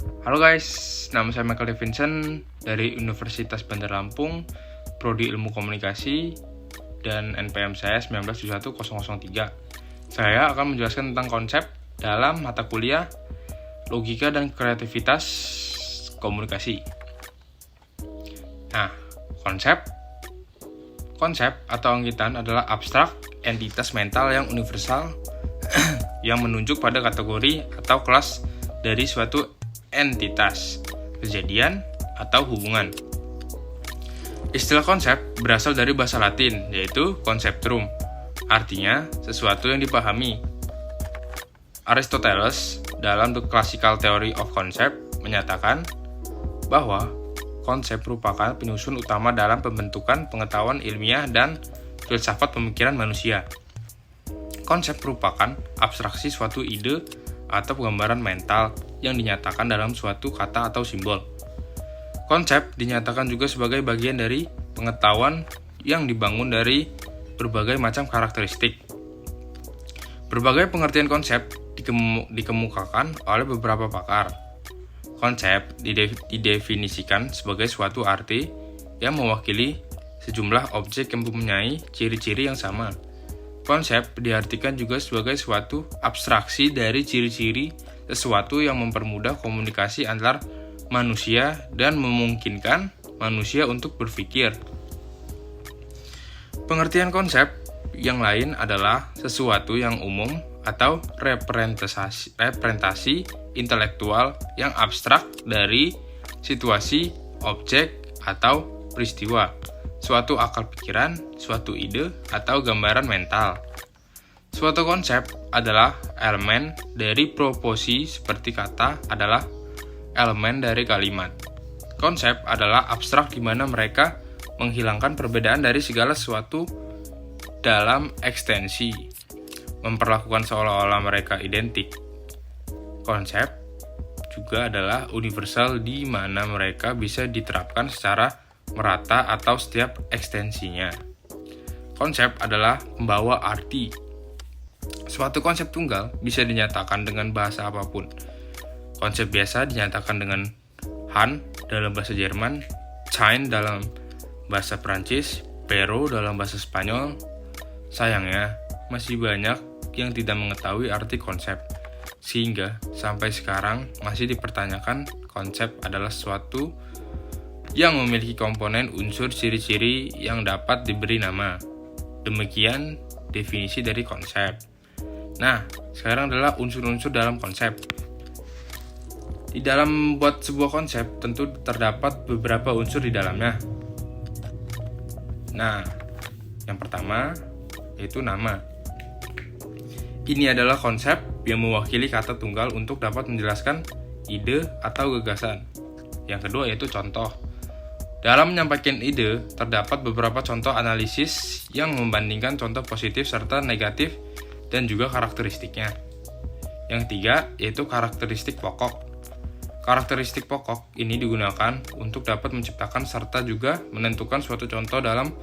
Halo guys, nama saya Michael Davidson dari Universitas Bandar Lampung, Prodi Ilmu Komunikasi, dan NPM saya 1971003. Saya akan menjelaskan tentang konsep dalam mata kuliah Logika dan Kreativitas Komunikasi. Nah, konsep atau anggitan adalah abstrak entitas mental yang universal yang menunjuk pada kategori atau kelas dari suatu entitas, kejadian, atau hubungan. Istilah konsep berasal dari bahasa Latin, yaitu conceptum, artinya sesuatu yang dipahami. Aristoteles dalam The Classical Theory of Concept menyatakan bahwa konsep merupakan penyusun utama dalam pembentukan pengetahuan ilmiah dan filsafat pemikiran manusia. Konsep merupakan abstraksi suatu ide atau gambaran mental yang dinyatakan dalam suatu kata atau simbol. Konsep dinyatakan juga sebagai bagian dari pengetahuan yang dibangun dari berbagai macam karakteristik. Berbagai pengertian konsep dikemukakan oleh beberapa pakar. Konsep didefinisikan sebagai suatu arti yang mewakili sejumlah objek yang mempunyai ciri-ciri yang sama. Konsep diartikan juga sebagai suatu abstraksi dari ciri-ciri sesuatu yang mempermudah komunikasi antar manusia dan memungkinkan manusia untuk berpikir. Pengertian konsep yang lain adalah sesuatu yang umum atau representasi intelektual yang abstrak dari situasi, objek, atau peristiwa, suatu akal pikiran, suatu ide, atau gambaran mental. Suatu konsep adalah elemen dari proposi seperti kata adalah elemen dari kalimat. Konsep adalah abstrak di mana mereka menghilangkan perbedaan dari segala sesuatu dalam ekstensi, memperlakukan seolah-olah mereka identik. Konsep juga adalah universal di mana mereka bisa diterapkan secara merata atau setiap ekstensinya. Konsep adalah pembawa arti. Suatu konsep tunggal bisa dinyatakan dengan bahasa apapun. Konsep biasa dinyatakan dengan Han dalam bahasa Jerman, Chain dalam bahasa Prancis, Pero dalam bahasa Spanyol. Sayangnya, masih banyak yang tidak mengetahui arti konsep, sehingga sampai sekarang masih dipertanyakan konsep adalah sesuatu yang memiliki komponen unsur ciri-ciri yang dapat diberi nama. Demikian definisi dari konsep. Nah, sekarang adalah unsur-unsur dalam konsep. Di dalam membuat sebuah konsep tentu terdapat beberapa unsur di dalamnya. Nah, yang pertama yaitu nama. Ini adalah konsep yang mewakili kata tunggal untuk dapat menjelaskan ide atau gagasan. Yang kedua yaitu contoh. Dalam menyampaikan ide, terdapat beberapa contoh analisis yang membandingkan contoh positif serta negatif dan juga karakteristiknya. Yang ketiga, yaitu karakteristik pokok. Karakteristik pokok ini digunakan untuk dapat menciptakan serta juga menentukan suatu contoh dalam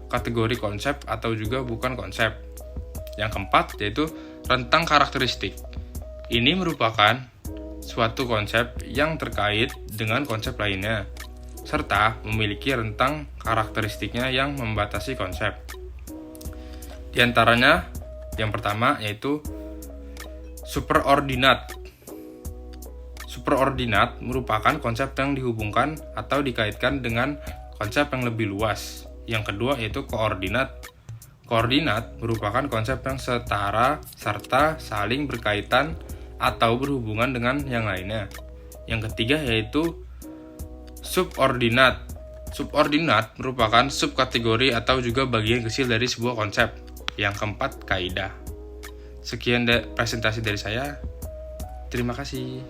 kategori konsep atau juga bukan konsep. Yang keempat, yaitu rentang karakteristik. Ini merupakan suatu konsep yang terkait dengan konsep lainnya, serta memiliki rentang karakteristiknya yang membatasi konsep. Di antaranya, yang pertama yaitu superordinat. Superordinat merupakan konsep yang dihubungkan atau dikaitkan dengan konsep yang lebih luas. Yang kedua yaitu koordinat. Koordinat merupakan konsep yang setara serta saling berkaitan atau berhubungan dengan yang lainnya. Yang ketiga yaitu subordinat. Subordinat merupakan subkategori atau juga bagian kecil dari sebuah konsep. Yang keempat, kaidah. Sekian presentasi dari saya. Terima kasih.